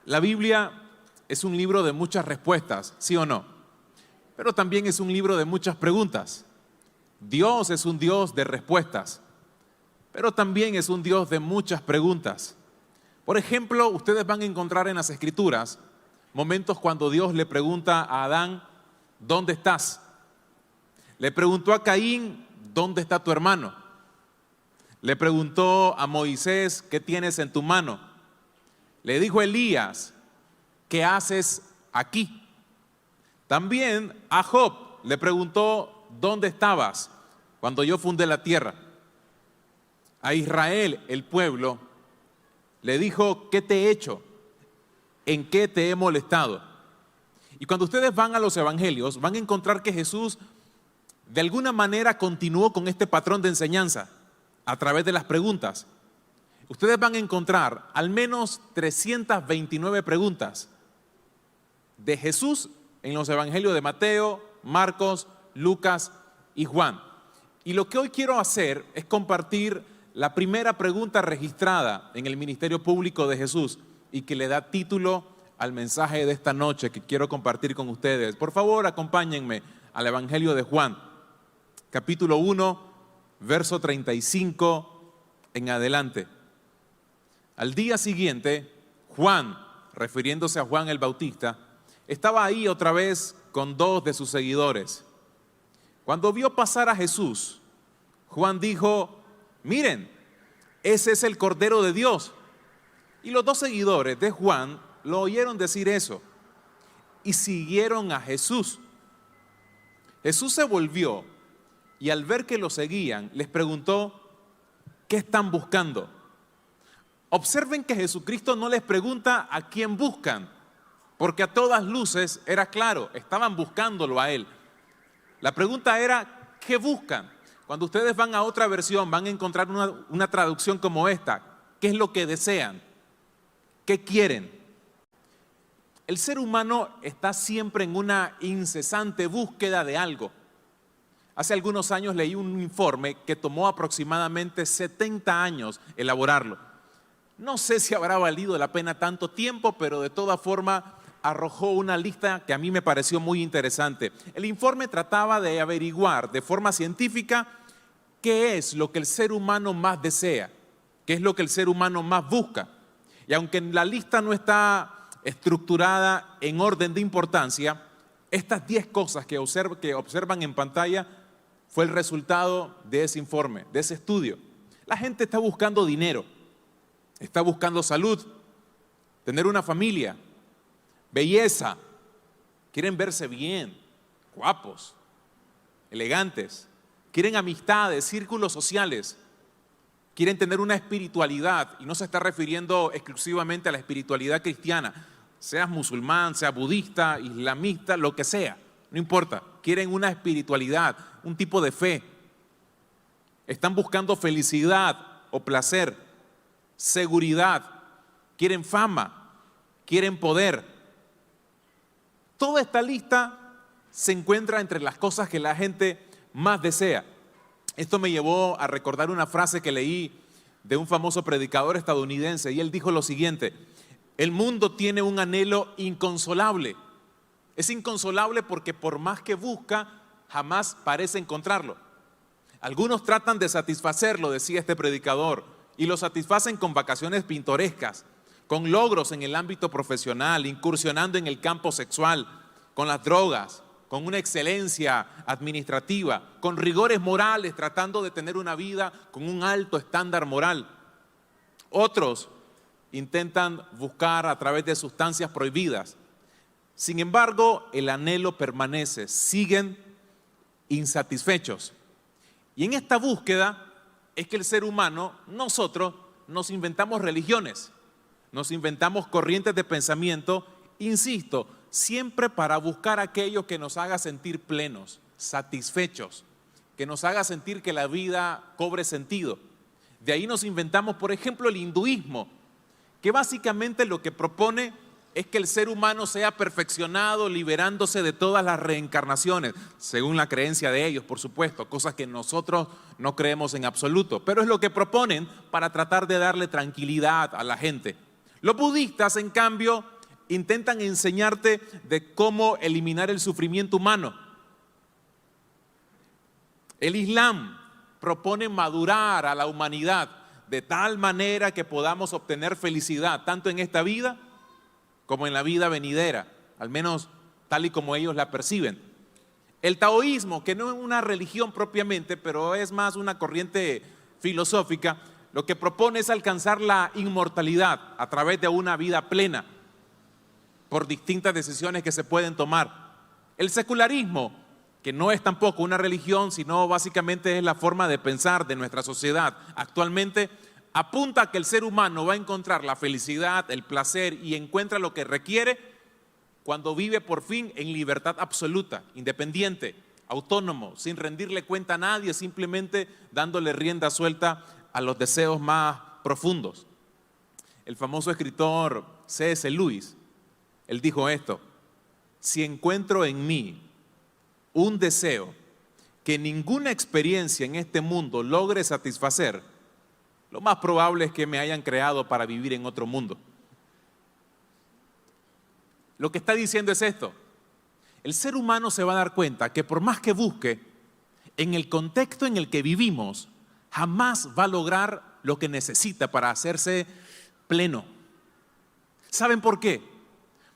La Biblia es un libro de muchas respuestas, ¿sí o no? Pero también es un libro de muchas preguntas. Dios es un Dios de respuestas, pero también es un Dios de muchas preguntas. Por ejemplo, ustedes van a encontrar en las Escrituras momentos cuando Dios le pregunta a Adán, ¿dónde estás? Le preguntó a Caín, ¿dónde está tu hermano? Le preguntó a Moisés, ¿qué tienes en tu mano? Le dijo a Elías, ¿qué haces aquí? También a Job le preguntó, ¿dónde estabas cuando yo fundé la tierra? A Israel, el pueblo, le dijo, ¿qué te he hecho? ¿En qué te he molestado? Y cuando ustedes van a los evangelios, van a encontrar que Jesús de alguna manera continuó con este patrón de enseñanza a través de las preguntas. Ustedes van a encontrar al menos 329 preguntas de Jesús en los evangelios de Mateo, Marcos, Lucas y Juan. Y lo que hoy quiero hacer es compartir la primera pregunta registrada en el ministerio público de Jesús y que le da título al mensaje de esta noche que quiero compartir con ustedes. Por favor, acompáñenme al evangelio de Juan, capítulo 1, verso 35 en adelante. Al día siguiente, Juan, refiriéndose a Juan el Bautista, estaba ahí otra vez con dos de sus seguidores. Cuando vio pasar a Jesús, Juan dijo, miren, ese es el Cordero de Dios. Y los dos seguidores de Juan lo oyeron decir eso y siguieron a Jesús. Jesús se volvió y al ver que lo seguían, les preguntó, ¿qué están buscando? Observen que Jesucristo no les pregunta a quién buscan, porque a todas luces era claro, estaban buscándolo a Él. La pregunta era, ¿qué buscan? Cuando ustedes van a otra versión, van a encontrar una traducción como esta. ¿Qué es lo que desean? ¿Qué quieren? El ser humano está siempre en una incesante búsqueda de algo. Hace algunos años leí un informe que tomó aproximadamente 70 años elaborarlo. No sé si habrá valido la pena tanto tiempo, pero de toda forma arrojó una lista que a mí me pareció muy interesante. El informe trataba de averiguar de forma científica qué es lo que el ser humano más desea, qué es lo que el ser humano más busca. Y aunque la lista no está estructurada en orden de importancia, estas 10 cosas que observan en pantalla fue el resultado de ese informe, de ese estudio. La gente está buscando dinero, está buscando salud, tener una familia, belleza, quieren verse bien, guapos, elegantes, quieren amistades, círculos sociales, quieren tener una espiritualidad, y no se está refiriendo exclusivamente a la espiritualidad cristiana, seas musulmán, seas budista, islamista, lo que sea, no importa, quieren una espiritualidad, un tipo de fe. Están buscando felicidad o placer, seguridad, quieren fama, quieren poder. Toda esta lista se encuentra entre las cosas que la gente más desea. Esto me llevó a recordar una frase que leí de un famoso predicador estadounidense y él dijo lo siguiente: el mundo tiene un anhelo inconsolable. Es inconsolable porque por más que busca, jamás parece encontrarlo. Algunos tratan de satisfacerlo, decía este predicador, y lo satisfacen con vacaciones pintorescas, con logros en el ámbito profesional, incursionando en el campo sexual, con las drogas, con una excelencia administrativa, con rigores morales, tratando de tener una vida con un alto estándar moral. Otros intentan buscar a través de sustancias prohibidas. Sin embargo, el anhelo permanece, siguen insatisfechos. Y en esta búsqueda es que el ser humano, nosotros, nos inventamos religiones, nos inventamos corrientes de pensamiento, insisto, siempre para buscar aquello que nos haga sentir plenos, satisfechos, que nos haga sentir que la vida cobre sentido. De ahí nos inventamos, por ejemplo, el hinduismo, que básicamente lo que propone es que el ser humano sea perfeccionado, liberándose de todas las reencarnaciones, según la creencia de ellos, por supuesto, cosas que nosotros no creemos en absoluto, pero es lo que proponen para tratar de darle tranquilidad a la gente. Los budistas, en cambio, intentan enseñarte de cómo eliminar el sufrimiento humano. El Islam propone madurar a la humanidad de tal manera que podamos obtener felicidad, tanto en esta vida como en la vida venidera, al menos tal y como ellos la perciben. El taoísmo, que no es una religión propiamente, pero es más una corriente filosófica, lo que propone es alcanzar la inmortalidad a través de una vida plena por distintas decisiones que se pueden tomar. El secularismo, que no es tampoco una religión, sino básicamente es la forma de pensar de nuestra sociedad actualmente, apunta a que el ser humano va a encontrar la felicidad, el placer y encuentra lo que requiere cuando vive por fin en libertad absoluta, independiente, autónomo, sin rendirle cuenta a nadie, simplemente dándole rienda suelta a los deseos más profundos. El famoso escritor C.S. Lewis, él dijo esto: si encuentro en mí un deseo que ninguna experiencia en este mundo logre satisfacer, lo más probable es que me hayan creado para vivir en otro mundo. Lo que está diciendo es esto: el ser humano se va a dar cuenta que por más que busque, en el contexto en el que vivimos, jamás va a lograr lo que necesita para hacerse pleno. ¿Saben por qué?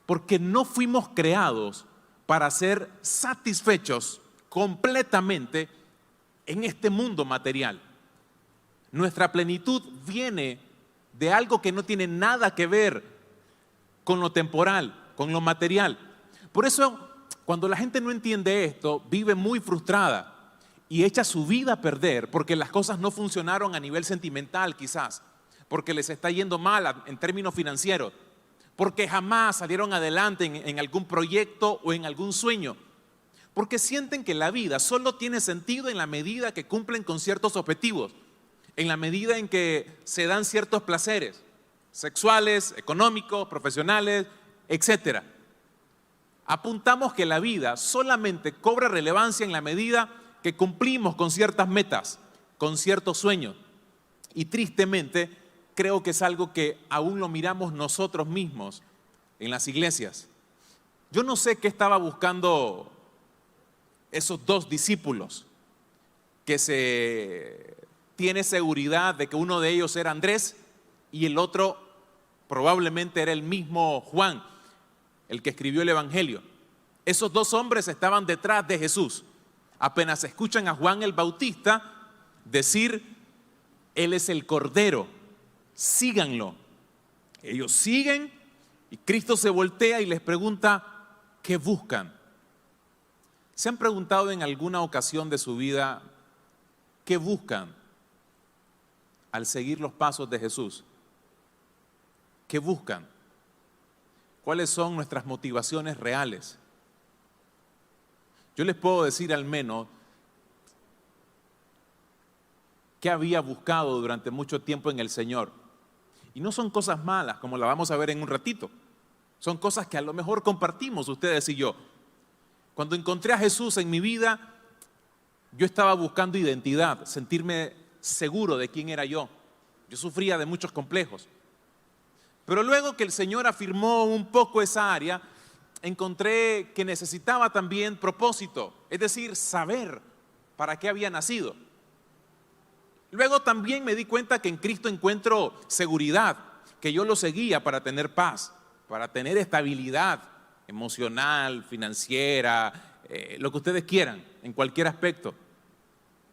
Porque no fuimos creados para ser satisfechos completamente en este mundo material. Nuestra plenitud viene de algo que no tiene nada que ver con lo temporal, con lo material. Por eso, cuando la gente no entiende esto, vive muy frustrada y echa su vida a perder porque las cosas no funcionaron a nivel sentimental quizás, porque les está yendo mal en términos financieros, porque jamás salieron adelante en algún proyecto o en algún sueño, porque sienten que la vida solo tiene sentido en la medida que cumplen con ciertos objetivos, en la medida en que se dan ciertos placeres sexuales, económicos, profesionales, etc. Apuntamos que la vida solamente cobra relevancia en la medida que cumplimos con ciertas metas, con ciertos sueños. Y tristemente, creo que es algo que aún lo miramos nosotros mismos en las iglesias. Yo no sé qué estaba buscando esos dos discípulos, que se tiene seguridad de que uno de ellos era Andrés y el otro probablemente era el mismo Juan, el que escribió el Evangelio. Esos dos hombres estaban detrás de Jesús. Apenas escuchan a Juan el Bautista decir: Él es el Cordero, síganlo. Ellos siguen y Cristo se voltea y les pregunta: ¿qué buscan? ¿Se han preguntado en alguna ocasión de su vida qué buscan al seguir los pasos de Jesús? ¿Qué buscan? ¿Cuáles son nuestras motivaciones reales? Yo les puedo decir al menos que había buscado durante mucho tiempo en el Señor. Y no son cosas malas, como la vamos a ver en un ratito. Son cosas que a lo mejor compartimos ustedes y yo. Cuando encontré a Jesús en mi vida, yo estaba buscando identidad, sentirme seguro de quién era yo. Yo sufría de muchos complejos. Pero luego que el Señor afirmó un poco esa área, encontré que necesitaba también propósito, es decir, saber para qué había nacido. Luego también me di cuenta que en Cristo encuentro seguridad, que yo lo seguía para tener paz, para tener estabilidad emocional, financiera, lo que ustedes quieran, en cualquier aspecto.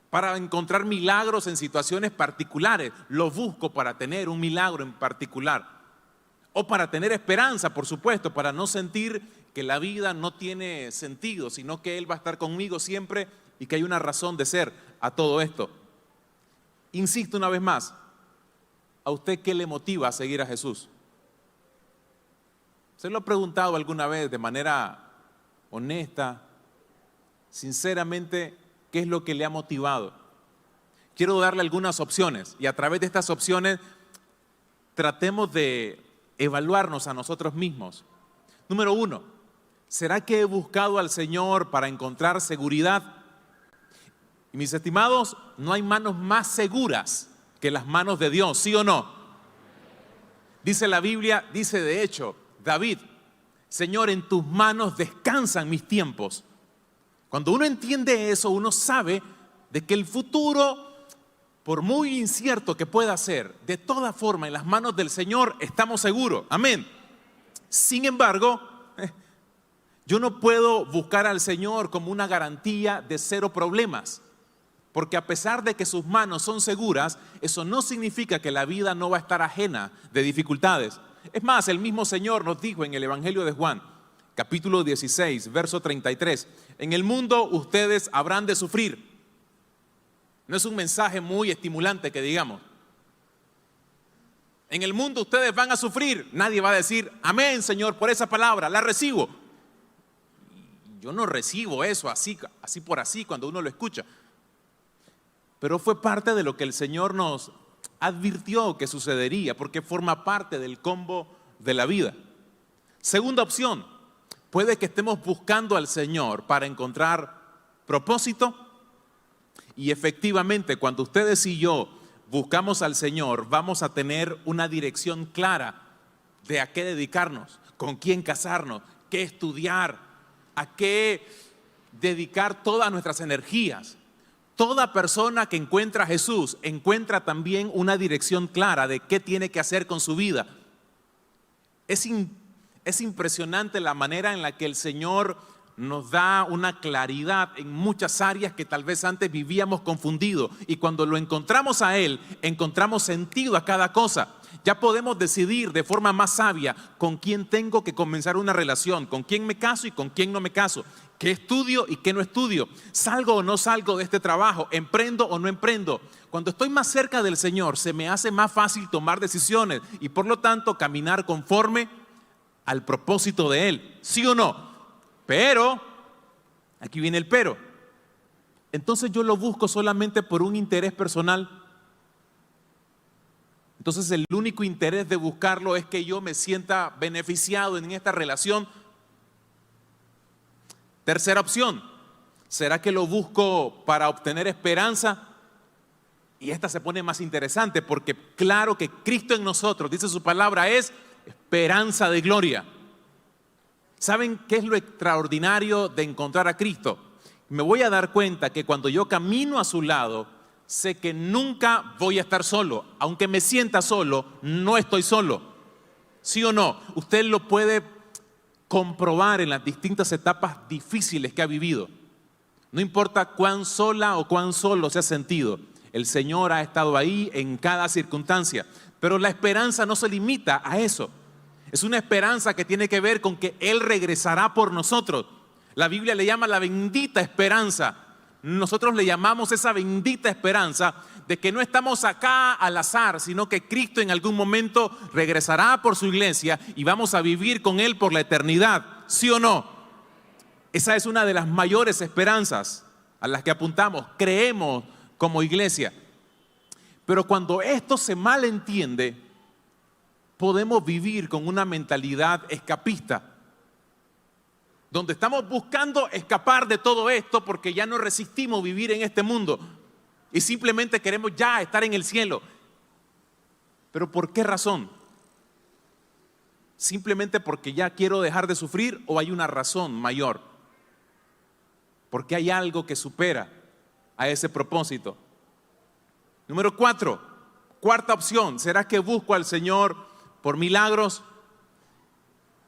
Para encontrar milagros en situaciones particulares, lo busco para tener un milagro en particular. O para tener esperanza, por supuesto, para no sentir que la vida no tiene sentido, sino que Él va a estar conmigo siempre y que hay una razón de ser a todo esto. Insisto una vez más, ¿a usted qué le motiva a seguir a Jesús? ¿Se lo ha preguntado alguna vez de manera honesta, sinceramente, qué es lo que le ha motivado? Quiero darle algunas opciones y a través de estas opciones tratemos de evaluarnos a nosotros mismos. Número 1, ¿será que he buscado al Señor para encontrar seguridad? Y mis estimados, no hay manos más seguras que las manos de Dios, ¿sí o no? Dice la Biblia, dice de hecho David: Señor, en tus manos descansan mis tiempos. Cuando uno entiende eso, uno sabe de que el futuro, por muy incierto que pueda ser, de toda forma en las manos del Señor estamos seguros. Amén. Sin embargo, yo no puedo buscar al Señor como una garantía de cero problemas, porque a pesar de que sus manos son seguras, eso no significa que la vida no va a estar ajena de dificultades. Es más, el mismo Señor nos dijo en el Evangelio de Juan, capítulo 16, verso 33, en el mundo ustedes habrán de sufrir. No es un mensaje muy estimulante que digamos. En el mundo ustedes van a sufrir. Nadie va a decir, amén, Señor, por esa palabra, la recibo. Yo no recibo eso así por así cuando uno lo escucha. Pero fue parte de lo que el Señor nos advirtió que sucedería, porque forma parte del combo de la vida. Segunda opción, puede que estemos buscando al Señor para encontrar propósito. Y efectivamente, cuando ustedes y yo buscamos al Señor, vamos a tener una dirección clara de a qué dedicarnos, con quién casarnos, qué estudiar, a qué dedicar todas nuestras energías. Toda persona que encuentra a Jesús encuentra también una dirección clara de qué tiene que hacer con su vida. Es impresionante la manera en la que el Señor nos da una claridad en muchas áreas que tal vez antes vivíamos confundidos, y cuando lo encontramos a Él, encontramos sentido a cada cosa. Ya podemos decidir de forma más sabia con quién tengo que comenzar una relación, con quién me caso y con quién no me caso, qué estudio y qué no estudio, salgo o no salgo de este trabajo, emprendo o no emprendo. Cuando estoy más cerca del Señor, se me hace más fácil tomar decisiones y por lo tanto caminar conforme al propósito de Él, ¿sí o no? Pero, aquí viene el pero. Entonces yo lo busco solamente por un interés personal. Entonces el único interés de buscarlo es que yo me sienta beneficiado en esta relación. Tercera opción, ¿será que lo busco para obtener esperanza? Y esta se pone más interesante porque claro que Cristo en nosotros, dice su palabra, es esperanza de gloria. ¿Saben qué es lo extraordinario de encontrar a Cristo? Me voy a dar cuenta que cuando yo camino a su lado, sé que nunca voy a estar solo. Aunque me sienta solo, no estoy solo. ¿Sí o no? Usted lo puede comprobar en las distintas etapas difíciles que ha vivido. No importa cuán sola o cuán solo se ha sentido, el Señor ha estado ahí en cada circunstancia. Pero la esperanza no se limita a eso. Es una esperanza que tiene que ver con que Él regresará por nosotros. La Biblia le llama la bendita esperanza. Nosotros le llamamos esa bendita esperanza de que no estamos acá al azar, sino que Cristo en algún momento regresará por su iglesia y vamos a vivir con Él por la eternidad. ¿Sí o no? Esa es una de las mayores esperanzas a las que apuntamos, creemos como iglesia. Pero cuando esto se malentiende, podemos vivir con una mentalidad escapista, donde estamos buscando escapar de todo esto porque ya no resistimos vivir en este mundo y simplemente queremos ya estar en el cielo. ¿Pero por qué razón? ¿Simplemente porque ya quiero dejar de sufrir o hay una razón mayor? Porque hay algo que supera a ese propósito. Número 4, cuarta opción, ¿será que busco al Señor por milagros?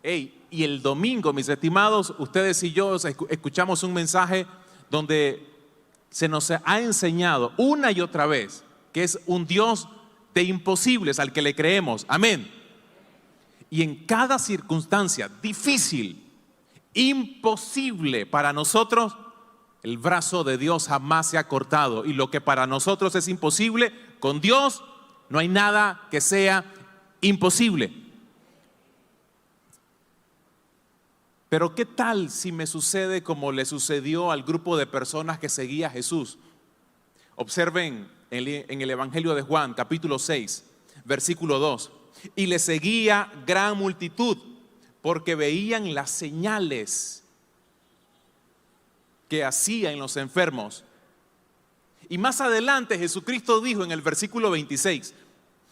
Y el domingo, mis estimados, ustedes y yo escuchamos un mensaje donde se nos ha enseñado una y otra vez que es un Dios de imposibles al que le creemos. Amén. Y en cada circunstancia difícil, imposible para nosotros, el brazo de Dios jamás se ha cortado. Y lo que para nosotros es imposible, con Dios no hay nada que sea imposible. Pero ¿qué tal si me sucede como le sucedió al grupo de personas que seguía a Jesús? Observen en el Evangelio de Juan, capítulo 6, versículo 2. Y le seguía gran multitud porque veían las señales que hacía en los enfermos. Y más adelante Jesucristo dijo en el versículo 26,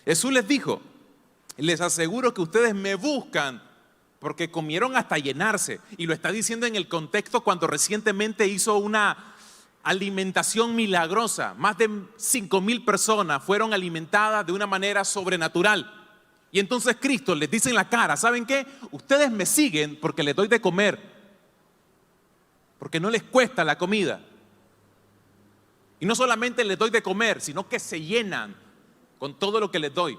Jesús les dijo, Les aseguro que ustedes me buscan porque comieron hasta llenarse. Y lo está diciendo en el contexto cuando recientemente hizo una alimentación milagrosa. Más de 5,000 personas fueron alimentadas de una manera sobrenatural. Y entonces Cristo les dice en la cara, ¿saben qué? Ustedes me siguen porque les doy de comer, porque no les cuesta la comida. Y no solamente les doy de comer, sino que se llenan con todo lo que les doy.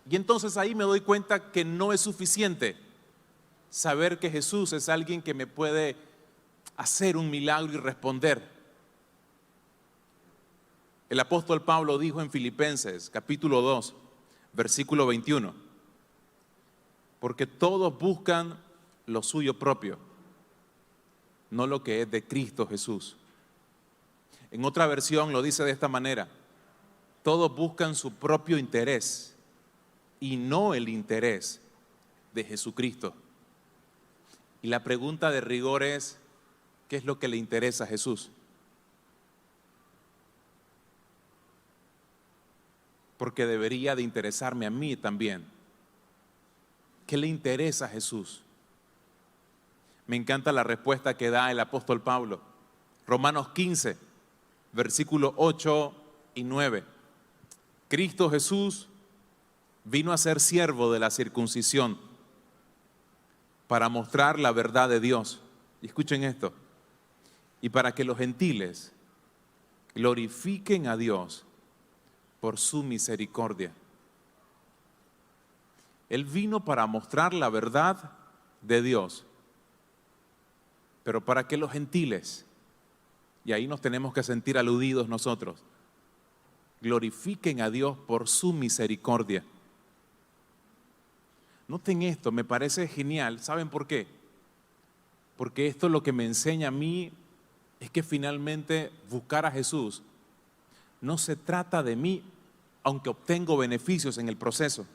Y entonces ahí me doy cuenta que no es suficiente saber que Jesús es alguien que me puede hacer un milagro y responder. El apóstol Pablo dijo en Filipenses capítulo 2, versículo 21, porque todos buscan lo suyo propio, no lo que es de Cristo Jesús. En otra versión lo dice de esta manera, todos buscan su propio interés y no el interés de Jesucristo. Y la pregunta de rigor es, ¿qué es lo que le interesa a Jesús? Porque debería de interesarme a mí también. ¿Qué le interesa a Jesús? Me encanta la respuesta que da el apóstol Pablo. Romanos 15, versículos 8 y 9. Cristo Jesús vino a ser siervo de la circuncisión para mostrar la verdad de Dios. Y escuchen esto. Y para que los gentiles glorifiquen a Dios por su misericordia. Él vino para mostrar la verdad de Dios, pero para que los gentiles, y ahí nos tenemos que sentir aludidos nosotros, glorifiquen a Dios por su misericordia. Noten esto, me parece genial. ¿Saben por qué? Porque esto lo que me enseña a mí es que finalmente buscar a Jesús no se trata de mí, aunque obtengo beneficios en el proceso,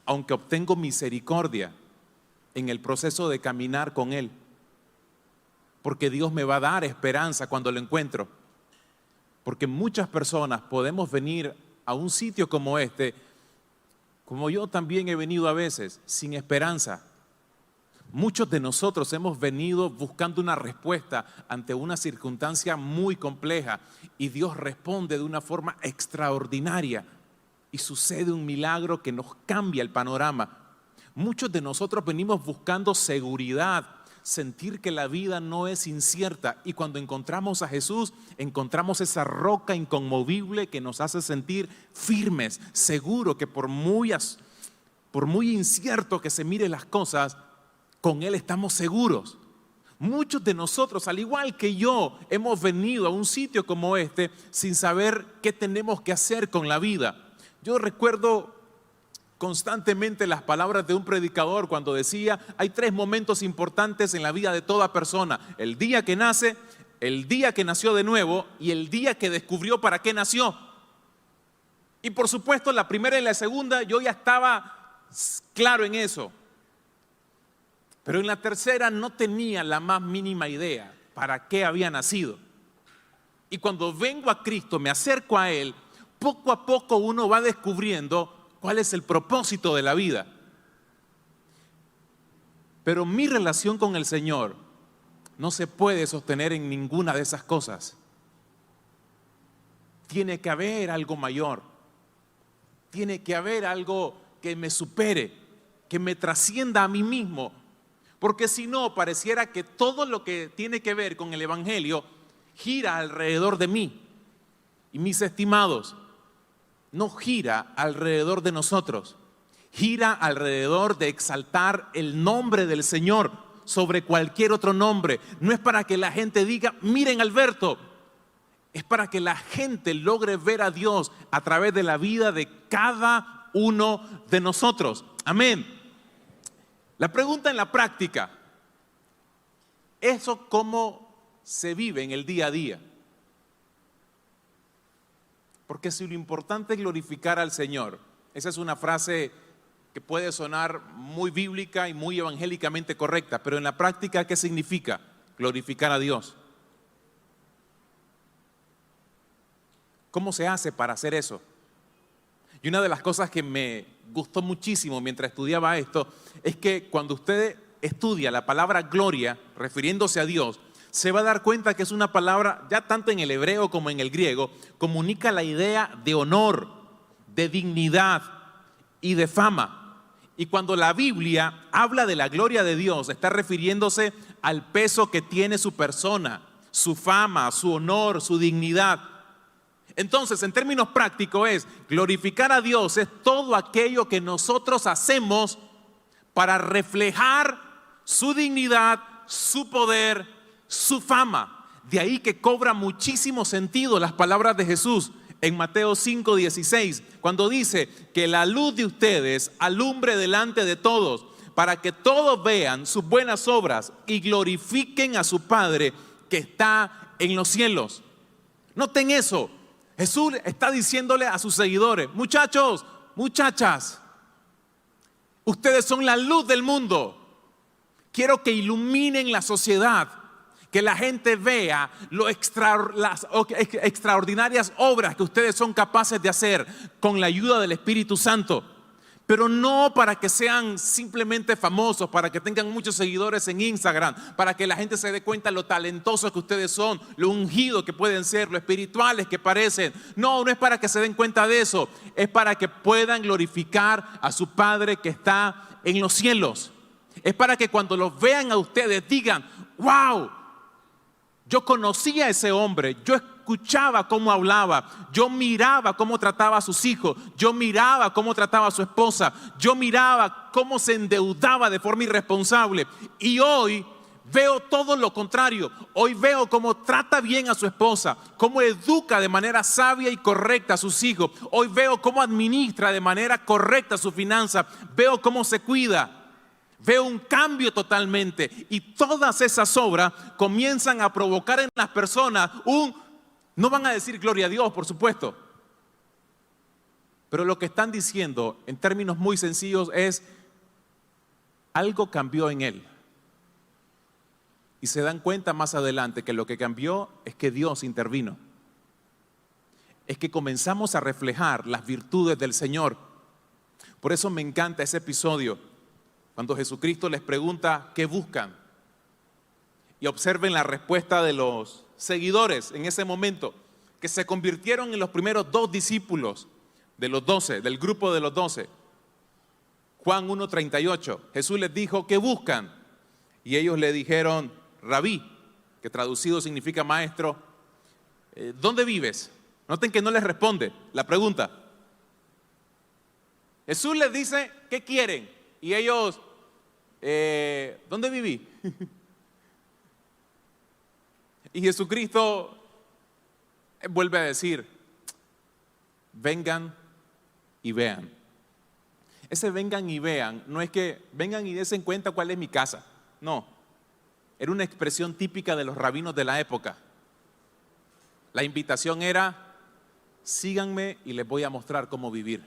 aunque obtengo misericordia en el proceso de caminar con Él, porque Dios me va a dar esperanza cuando lo encuentro. Porque muchas personas podemos venir a un sitio como este, como yo también he venido a veces, sin esperanza. Muchos de nosotros hemos venido buscando una respuesta ante una circunstancia muy compleja y Dios responde de una forma extraordinaria y sucede un milagro que nos cambia el panorama. Muchos de nosotros venimos buscando seguridad, sentir que la vida no es incierta, y cuando encontramos a Jesús, encontramos esa roca inconmovible que nos hace sentir firmes, seguros que por muy incierto que se miren las cosas, con Él estamos seguros. Muchos de nosotros, al igual que yo, hemos venido a un sitio como este sin saber qué tenemos que hacer con la vida. Yo recuerdo constantemente las palabras de un predicador cuando decía, hay 3 momentos importantes en la vida de toda persona: el día que nace, el día que nació de nuevo y el día que descubrió para qué nació. Y por supuesto, la primera y la segunda yo ya estaba claro en eso, pero en la tercera no tenía la más mínima idea para qué había nacido. Y cuando vengo a Cristo, me acerco a Él, poco a poco uno va descubriendo cuál es el propósito de la vida. Pero mi relación con el Señor no se puede sostener en ninguna de esas cosas. Tiene que haber algo mayor. Tiene que haber algo que me supere, que me trascienda a mí mismo. Porque si no, pareciera que todo lo que tiene que ver con el Evangelio gira alrededor de mí. Y mis estimados, no gira alrededor de nosotros, gira alrededor de exaltar el nombre del Señor sobre cualquier otro nombre. No es para que la gente diga, miren Alberto, es para que la gente logre ver a Dios a través de la vida de cada uno de nosotros. Amén. La pregunta en la práctica, ¿eso cómo se vive en el día a día? Porque si lo importante es glorificar al Señor, esa es una frase que puede sonar muy bíblica y muy evangélicamente correcta, pero en la práctica, ¿qué significa glorificar a Dios? ¿Cómo se hace para hacer eso? Y una de las cosas que me gustó muchísimo mientras estudiaba esto es que cuando usted estudia la palabra gloria, refiriéndose a Dios, se va a dar cuenta que es una palabra, ya tanto en el hebreo como en el griego, comunica la idea de honor, de dignidad y de fama. Y cuando la Biblia habla de la gloria de Dios, está refiriéndose al peso que tiene su persona, su fama, su honor, su dignidad. Entonces, en términos prácticos es, glorificar a Dios es todo aquello que nosotros hacemos para reflejar su dignidad, su poder, su fama. De ahí que cobra muchísimo sentido las palabras de Jesús en Mateo 5:16, cuando dice que la luz de ustedes alumbre delante de todos, para que todos vean sus buenas obras y glorifiquen a su Padre que está en los cielos. Noten eso. Jesús está diciéndole a sus seguidores: muchachos, muchachas, ustedes son la luz del mundo. Quiero que iluminen la sociedad, que la gente vea las extraordinarias obras que ustedes son capaces de hacer con la ayuda del Espíritu Santo. Pero no para que sean simplemente famosos, para que tengan muchos seguidores en Instagram, para que la gente se dé cuenta lo talentosos que ustedes son, lo ungidos que pueden ser, lo espirituales que parecen. No, no es para que se den cuenta de eso, es para que puedan glorificar a su Padre que está en los cielos. Es para que cuando los vean a ustedes digan: wow, yo conocía a ese hombre, yo escuchaba cómo hablaba, yo miraba cómo trataba a sus hijos, yo miraba cómo trataba a su esposa, yo miraba cómo se endeudaba de forma irresponsable, y hoy veo todo lo contrario. Hoy veo cómo trata bien a su esposa, cómo educa de manera sabia y correcta a sus hijos. Hoy veo cómo administra de manera correcta su finanza, veo cómo se cuida. Veo un cambio totalmente, y todas esas obras comienzan a provocar en las personas no van a decir gloria a Dios, por supuesto, pero lo que están diciendo en términos muy sencillos es: algo cambió en él. Y se dan cuenta más adelante que lo que cambió es que Dios intervino. Es que comenzamos a reflejar las virtudes del Señor. Por eso me encanta ese episodio cuando Jesucristo les pregunta qué buscan, y observen la respuesta de los seguidores en ese momento, que se convirtieron en los primeros 2 discípulos de los 12, del grupo de los 12. Juan 1:38, Jesús les dijo: ¿qué buscan? Y ellos le dijeron: Rabí, que traducido significa maestro, ¿dónde vives? Noten que no les responde la pregunta. Jesús les dice: ¿qué quieren? Y ellos: ¿dónde viví? Y Jesucristo vuelve a decir: vengan y vean. Ese vengan y vean no es que vengan y den cuenta cuál es mi casa. No, era una expresión típica de los rabinos de la época. La invitación era: síganme y les voy a mostrar cómo vivir.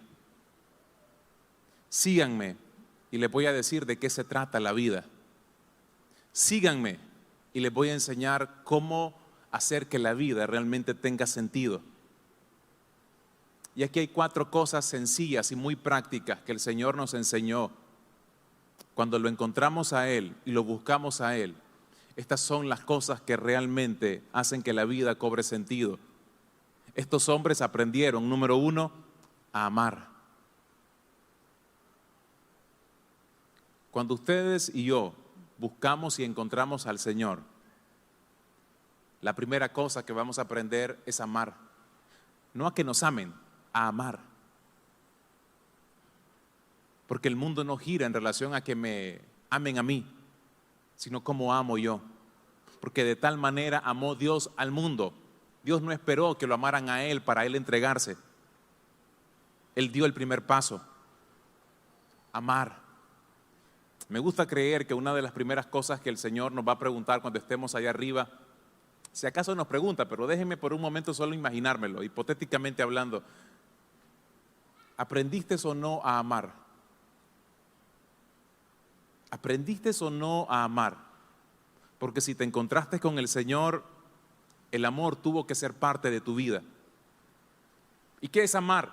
Síganme y les voy a decir de qué se trata la vida. Síganme y les voy a enseñar cómo hacer que la vida realmente tenga sentido. Y aquí hay 4 cosas sencillas y muy prácticas que el Señor nos enseñó. Cuando lo encontramos a Él y lo buscamos a Él, estas son las cosas que realmente hacen que la vida cobre sentido. Estos hombres aprendieron, número 1, a amar. Cuando ustedes y yo buscamos y encontramos al Señor, la primera cosa que vamos a aprender es amar. No a que nos amen, a amar. Porque el mundo no gira en relación a que me amen a mí, sino cómo amo yo. Porque de tal manera amó Dios al mundo. Dios no esperó que lo amaran a Él para Él entregarse. Él dio el primer paso. Amar. Me gusta creer que una de las primeras cosas que el Señor nos va a preguntar cuando estemos allá arriba, si acaso nos pregunta, pero déjenme por un momento solo imaginármelo, hipotéticamente hablando: ¿aprendiste o no a amar? ¿Aprendiste o no a amar? Porque si te encontraste con el Señor, el amor tuvo que ser parte de tu vida. ¿Y qué es amar?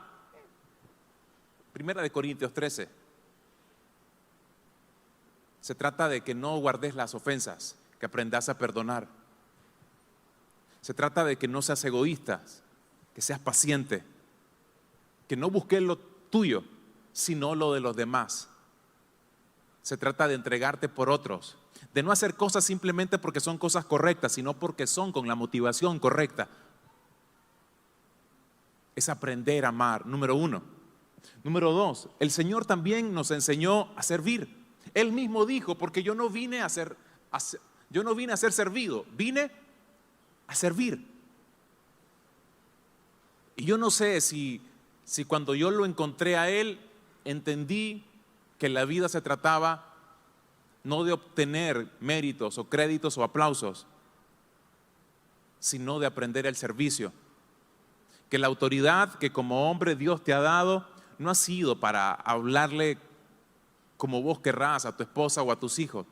Primera de Corintios 13. Se trata de que no guardes las ofensas, que aprendas a perdonar. Se trata de que no seas egoísta, que seas paciente, que no busques lo tuyo, sino lo de los demás. Se trata de entregarte por otros, de no hacer cosas simplemente porque son cosas correctas, sino porque son con la motivación correcta. Es aprender a amar, número 1. Número 2, el Señor también nos enseñó a servir. Él mismo dijo, porque yo no vine a ser servido, vine a servir. Y yo no sé si cuando yo lo encontré a Él, entendí que la vida se trataba no de obtener méritos o créditos o aplausos, sino de aprender el servicio. Que la autoridad que como hombre Dios te ha dado no ha sido para hablarle como vos querrás a tu esposa o a tus hijos,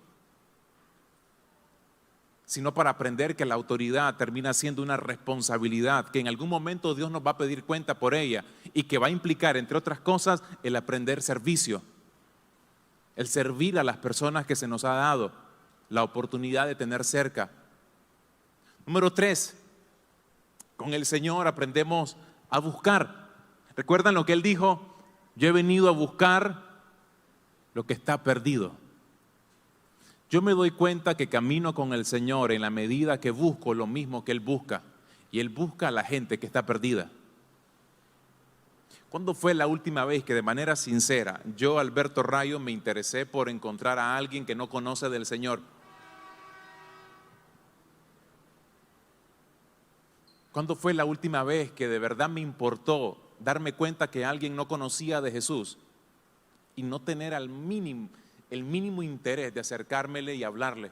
sino para aprender que la autoridad termina siendo una responsabilidad, que en algún momento Dios nos va a pedir cuenta por ella y que va a implicar, entre otras cosas, el aprender servicio, el servir a las personas que se nos ha dado la oportunidad de tener cerca. Número 3, con el Señor aprendemos a buscar. ¿Recuerdan lo que Él dijo? Yo he venido a buscar lo que está perdido. Yo me doy cuenta que camino con el Señor en la medida que busco lo mismo que Él busca. Y Él busca a la gente que está perdida. ¿Cuándo fue la última vez que de manera sincera yo, Alberto Rayo, me interesé por encontrar a alguien que no conoce del Señor? ¿Cuándo fue la última vez que de verdad me importó darme cuenta que alguien no conocía de Jesús y no tener el mínimo interés de acercármele y hablarle?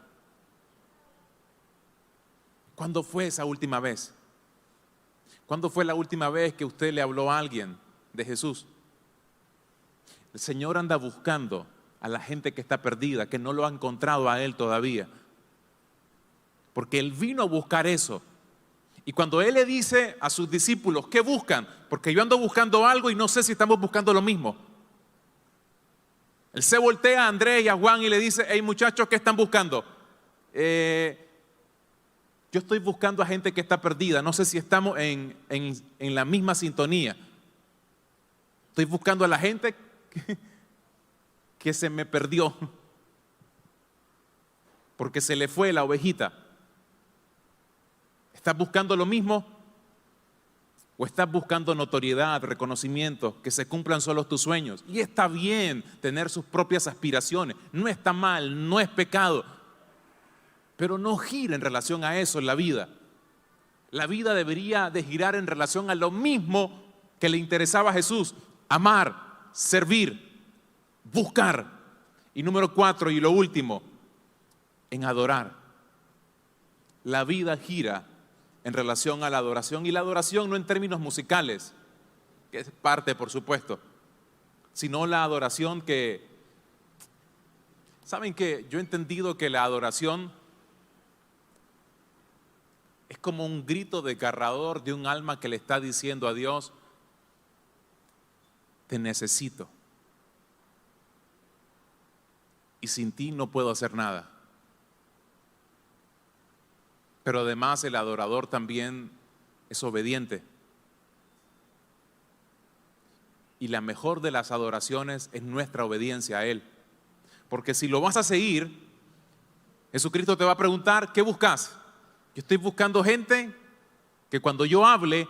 ¿Cuándo fue esa última vez? ¿Cuándo fue la última vez que usted le habló a alguien de Jesús? El Señor anda buscando a la gente que está perdida, que no lo ha encontrado a Él todavía, porque Él vino a buscar eso. Y cuando Él le dice a sus discípulos, ¿qué buscan? Porque yo ando buscando algo y no sé si estamos buscando lo mismo. Él se voltea a Andrés y a Juan y le dice, hey muchachos, ¿qué están buscando? Yo estoy buscando a gente que está perdida, no sé si estamos en la misma sintonía. Estoy buscando a la gente que se me perdió, porque se le fue la ovejita. ¿Estás buscando lo mismo? ¿O estás buscando notoriedad, reconocimiento, que se cumplan solo tus sueños? Y está bien tener sus propias aspiraciones, no está mal, no es pecado, pero no gira en relación a eso en la vida. La vida debería de girar en relación a lo mismo que le interesaba a Jesús: amar, servir, buscar. Y número 4 y lo último, en adorar. La vida gira en relación a la adoración, y la adoración no en términos musicales, que es parte por supuesto, sino la adoración que, ¿saben qué? Yo he entendido que la adoración es como un grito desgarrador de un alma que le está diciendo a Dios, te necesito, y sin ti no puedo hacer nada. Pero además el adorador también es obediente. Y la mejor de las adoraciones es nuestra obediencia a Él. Porque si lo vas a seguir, Jesucristo te va a preguntar, ¿qué buscas? Yo estoy buscando gente que cuando yo hable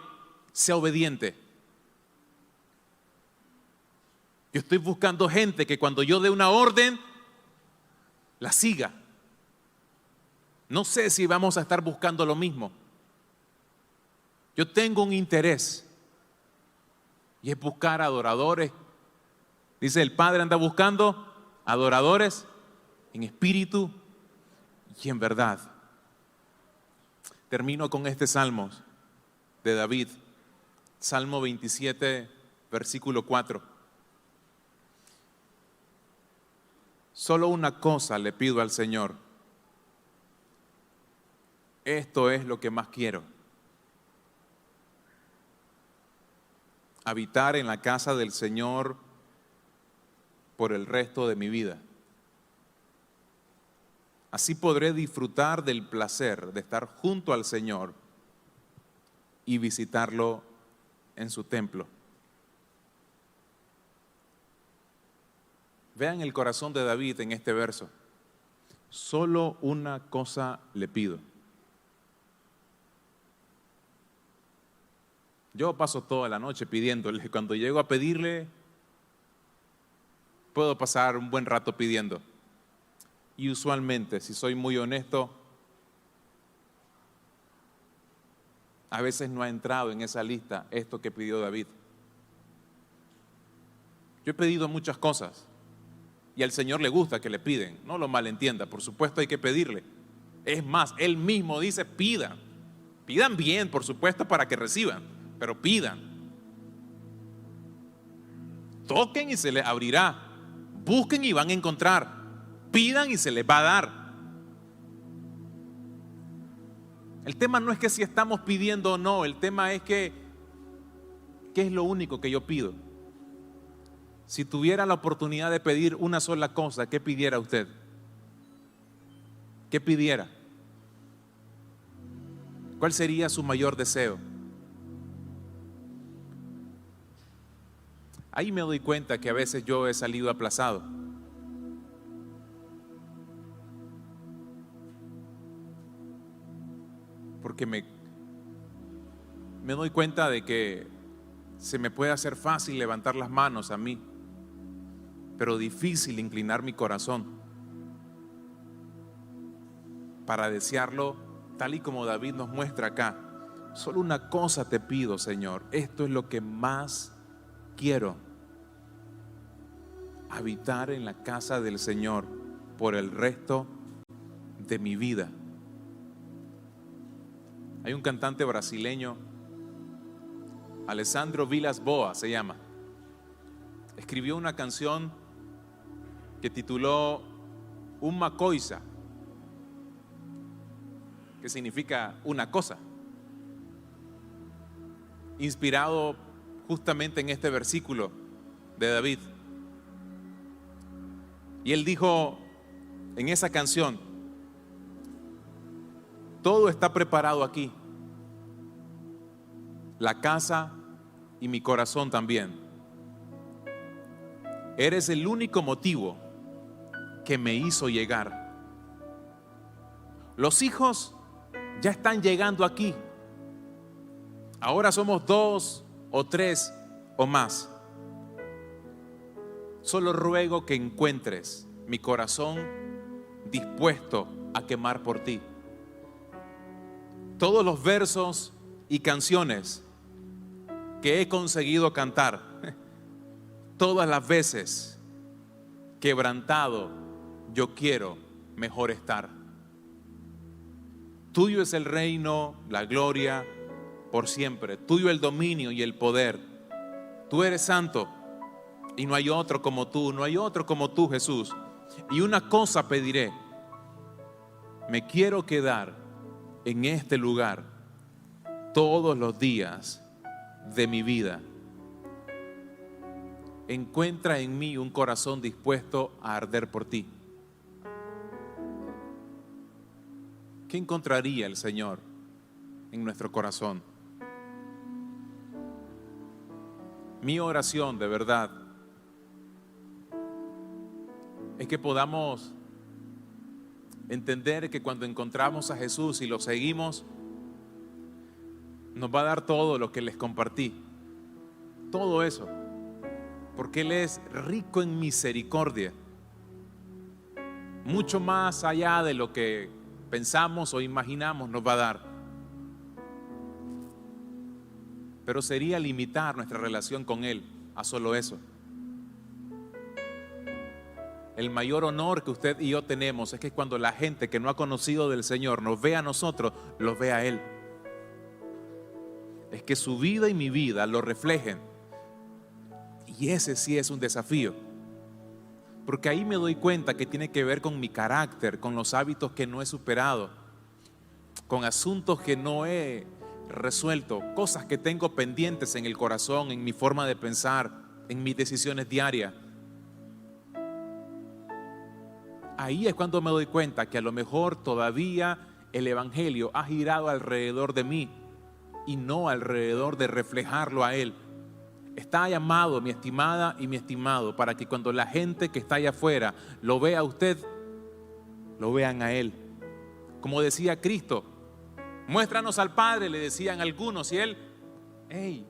sea obediente. Yo estoy buscando gente que cuando yo dé una orden la siga. No sé si vamos a estar buscando lo mismo. Yo tengo un interés y es buscar adoradores. Dice, el Padre anda buscando adoradores en espíritu y en verdad. Termino con este salmo de David, Salmo 27, versículo 4. Solo una cosa le pido al Señor. Esto es lo que más quiero: habitar en la casa del Señor por el resto de mi vida. Así podré disfrutar del placer de estar junto al Señor y visitarlo en su templo. Vean el corazón de David en este verso. Solo una cosa le pido. Yo paso toda la noche pidiéndole. Cuando llego a pedirle, puedo pasar un buen rato pidiendo. Y usualmente, si soy muy honesto, a veces no ha entrado en esa lista esto que pidió David. Yo he pedido muchas cosas y al Señor le gusta que le piden, no lo malentienda, por supuesto hay que pedirle. Es más, Él mismo dice pidan, pidan bien, por supuesto, para que reciban, pero pidan. Toquen y se les abrirá, busquen y van a encontrar, pidan y se les va a dar. El tema no es que si estamos pidiendo o no, el tema es que ¿qué es lo único que yo pido? Si tuviera la oportunidad de pedir una sola cosa, ¿qué pidiera usted? ¿Qué pidiera? ¿Cuál sería su mayor deseo? Ahí me doy cuenta que a veces yo he salido aplazado. Porque me doy cuenta de que se me puede hacer fácil levantar las manos a mí, pero difícil inclinar mi corazón para desearlo tal y como David nos muestra acá. Solo una cosa te pido, Señor, esto es lo que más quiero: habitar en la casa del Señor por el resto de mi vida. Hay un cantante brasileño, Alessandro Vilas Boas se llama. Escribió una canción que tituló Uma Coisa, que significa una cosa, inspirado justamente en este versículo de David. Y él dijo en esa canción: todo está preparado aquí, la casa y mi corazón también. Eres el único motivo que me hizo llegar. Los hijos ya están llegando aquí. Ahora somos 2 o 3 o más. Solo ruego que encuentres mi corazón dispuesto a quemar por ti. Todos los versos y canciones que he conseguido cantar, todas las veces quebrantado, yo quiero mejor estar. Tuyo es el reino, la gloria por siempre. Tuyo el dominio y el poder. Tú eres santo y no hay otro como tú, no hay otro como tú, Jesús. Y una cosa pediré: me quiero quedar en este lugar todos los días de mi vida. Encuentra en mí un corazón dispuesto a arder por ti. ¿Qué encontraría el Señor en nuestro corazón? Mi oración, de verdad, es que podamos entender que cuando encontramos a Jesús y lo seguimos, nos va a dar todo lo que les compartí. Todo eso. Porque Él es rico en misericordia. Mucho más allá de lo que pensamos o imaginamos nos va a dar. Pero sería limitar nuestra relación con Él a solo eso. El mayor honor que usted y yo tenemos es que cuando la gente que no ha conocido del Señor nos ve a nosotros, los ve a Él. Es que su vida y mi vida lo reflejen. Y ese sí es un desafío. Porque ahí me doy cuenta que tiene que ver con mi carácter, con los hábitos que no he superado, con asuntos que no he resuelto, cosas que tengo pendientes en el corazón, en mi forma de pensar, en mis decisiones diarias. Ahí es cuando me doy cuenta que a lo mejor todavía el evangelio ha girado alrededor de mí y no alrededor de reflejarlo a Él. Está llamado, mi estimada y mi estimado, para que cuando la gente que está allá afuera lo vea a usted, lo vean a Él. Como decía Cristo, muéstranos al Padre, le decían algunos, y Él, hey,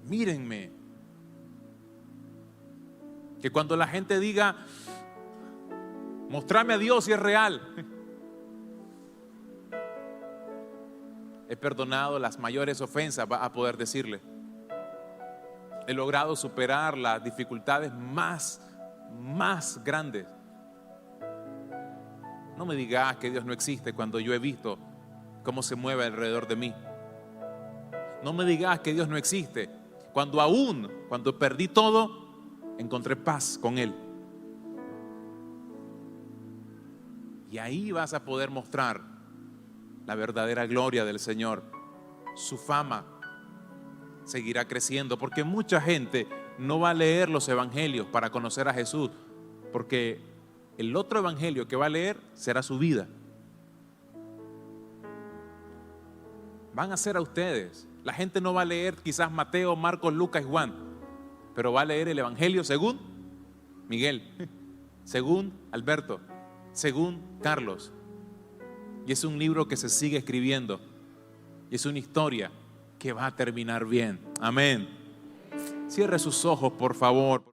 mírenme. Que cuando la gente diga, mostrame a Dios si es real, he perdonado las mayores ofensas, va a poder decirle. He logrado superar las dificultades más grandes. No me digas que Dios no existe cuando yo he visto cómo se mueve alrededor de mí. No me digas que Dios no existe cuando perdí todo, encontré paz con Él. Y ahí vas a poder mostrar la verdadera gloria del Señor. Su fama seguirá creciendo, porque mucha gente no va a leer los evangelios para conocer a Jesús, porque el otro evangelio que va a leer será su vida. Van a ser a ustedes. La gente no va a leer quizás Mateo, Marcos, Lucas y Juan, pero va a leer el evangelio según Miguel, según Alberto, según Carlos. Y es un libro que se sigue escribiendo. Y es una historia que va a terminar bien. Amén. Cierre sus ojos, por favor.